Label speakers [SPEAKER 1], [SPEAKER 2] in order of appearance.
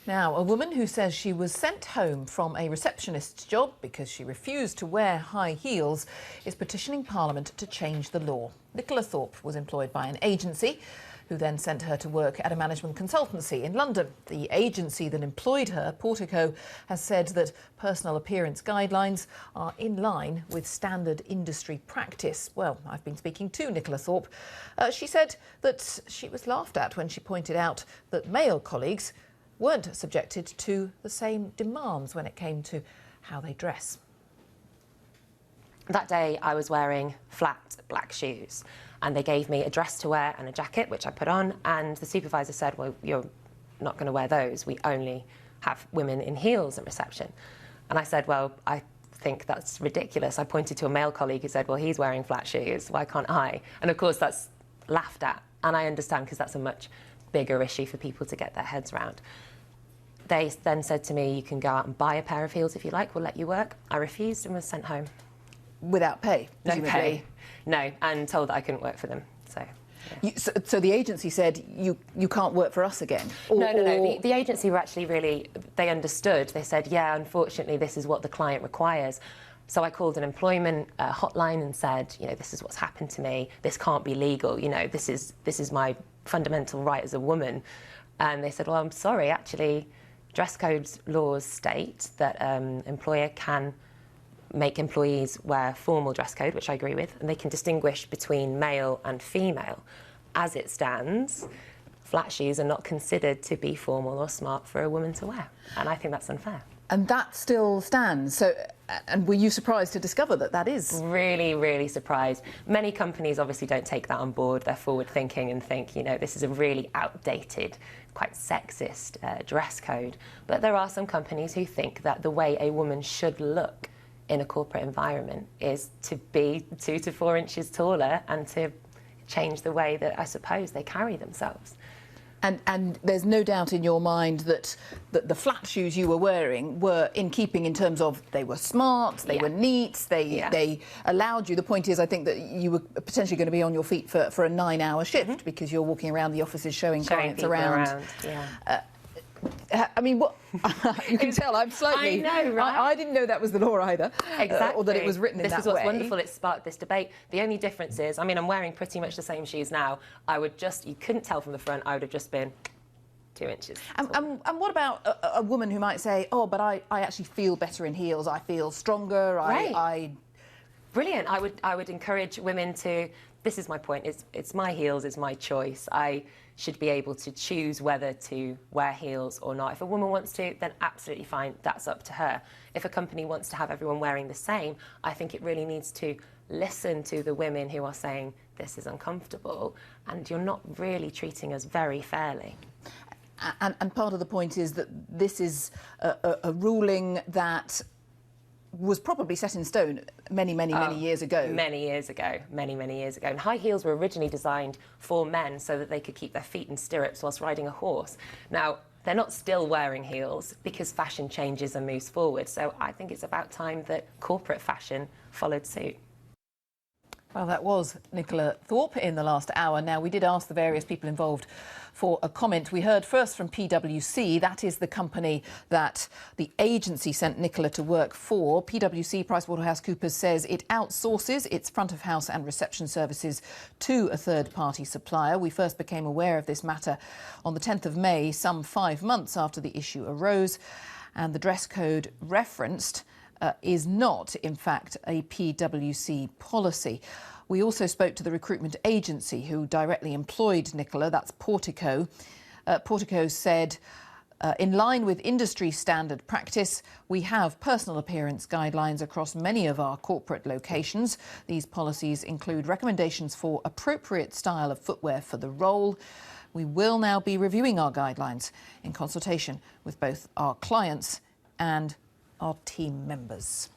[SPEAKER 1] Now, a woman who says she was sent home from a receptionist's job because she refused to wear high heels is petitioning Parliament to change the law. Nicola Thorp was employed by an agency who then sent her to work at a management consultancy in London. The agency that employed her, Portico, has said that personal appearance guidelines are in line with standard industry practice. Well, I've been speaking to Nicola Thorp. She said that she was laughed at when she pointed out that male colleagues weren't subjected to the same demands when it came to how they dress.
[SPEAKER 2] That day I was wearing flat black shoes and they gave me a dress to wear and a jacket, which I put on, and the supervisor said, well, you're not going to wear those. We only have women in heels at reception. And I said, well, I think that's ridiculous. I pointed to a male colleague who said, well, he's wearing flat shoes. Why can't I? And of course that's laughed at. And I understand, because that's a much bigger issue for people to get their heads around. They then said to me, you can go out and buy a pair of heels if you like, we'll let you work. I refused and was sent home.
[SPEAKER 1] Without pay?
[SPEAKER 2] No pay. No, and told that I couldn't work for them. So, yeah.
[SPEAKER 1] So the agency said, you can't work for us again?
[SPEAKER 2] No. The agency were actually really, they understood. They said, yeah, unfortunately, this is what the client requires. So I called an employment hotline and said, you know, this is what's happened to me. This can't be legal. You know, this is my fundamental right as a woman. And they said, well, I'm sorry, actually, dress code laws state that employer can make employees wear formal dress code, which I agree with, and they can distinguish between male and female. As it stands, flat shoes are not considered to be formal or smart for a woman to wear, and I think that's unfair.
[SPEAKER 1] And that still stands. So, and were you surprised to discover that that is?
[SPEAKER 2] Really, really surprised. Many companies obviously don't take that on board. They're forward thinking and think, you know, this is a really outdated, quite sexist dress code. But there are some companies who think that the way a woman should look in a corporate environment is to be 2 to 4 inches taller and to change the way that I suppose they carry themselves.
[SPEAKER 1] And there's no doubt in your mind that the flat shoes you were wearing were in keeping in terms of they were smart, they were neat, they allowed you. The point is, I think that you were potentially going to be on your feet for a 9-hour shift because you're walking around the offices showing clients around. I mean, what you can tell I'm slightly.
[SPEAKER 2] I know, right?
[SPEAKER 1] I didn't know that was the law either.
[SPEAKER 2] Exactly.
[SPEAKER 1] Or that it was written in that way.
[SPEAKER 2] This is what's wonderful. It sparked this debate. The only difference is, I mean, I'm wearing pretty much the same shoes now. You couldn't tell from the front. I would have just been 2 inches.
[SPEAKER 1] And what about a woman who might say, oh, but I actually feel better in heels. I feel stronger.
[SPEAKER 2] Right. Brilliant. I would encourage women to. This is my point. It's my heels. It's my choice. I should be able to choose whether to wear heels or not. If a woman wants to, then absolutely fine. That's up to her. If a company wants to have everyone wearing the same, I think it really needs to listen to the women who are saying this is uncomfortable and you're not really treating us very fairly.
[SPEAKER 1] And part of the point is that this is a ruling that was probably set in stone many years ago.
[SPEAKER 2] Many years ago. And high heels were originally designed for men so that they could keep their feet in stirrups whilst riding a horse. Now, they're not still wearing heels because fashion changes and moves forward. So I think it's about time that corporate fashion followed suit.
[SPEAKER 1] Well, that was Nicola Thorp in the last hour. Now, we did ask the various people involved for a comment. We heard first from PwC. That is the company that the agency sent Nicola to work for. PwC, PricewaterhouseCoopers, says it outsources its front of house and reception services to a third-party supplier. We first became aware of this matter on the 10th of May, some 5 months after the issue arose. And the dress code referenced is not, in fact, a PwC policy. We also spoke to the recruitment agency who directly employed Nicola, that's Portico. Portico said, in line with industry standard practice, we have personal appearance guidelines across many of our corporate locations. These policies include recommendations for appropriate style of footwear for the role. We will now be reviewing our guidelines in consultation with both our clients and our team members.